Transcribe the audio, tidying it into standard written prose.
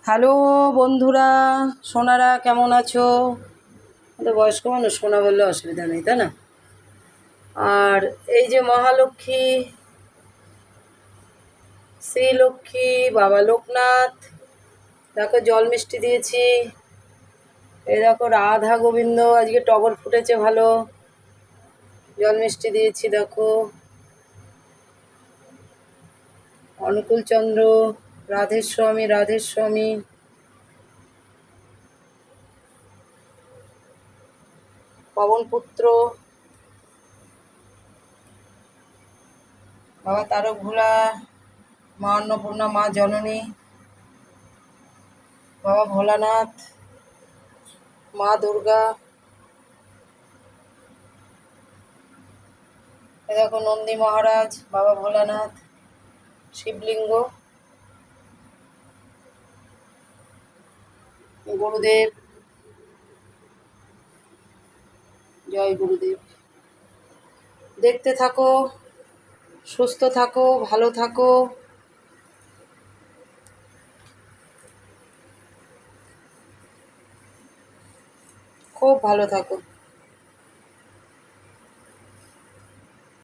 Hello বন্ধুরা, সোনারা কেমন আছো? আমাদের বয়স্ক মানুষ সোনা বললে অসুবিধা নেই, তাই না? আর এই যে মহালক্ষ্মী, শ্রীলক্ষ্মী, বাবা লোকনাথ, দেখো জল মিষ্টি দিয়েছি। এই দেখো রাধা গোবিন্দ, আজকে টগর ফুটেছে ভালো, জল মিষ্টি দিয়েছি। দেখো অনুকূলচন্দ্র, রাধেস্বামী রাধেস্বামী, পবনপুত্র, বাবা তারক ভোলা, মা অন্নপূর্ণা, মা জননী, বাবা ভোলানাথ, মা দুর্গা। এ দেখো নন্দী মহারাজ, বাবা ভোলানাথ, শিবলিঙ্গ, গুরুদেব, জয় গুরুদেব। দেখতে থাকো, সুস্থ থাকো, ভালো থাকো। খুব ভালো থাকো।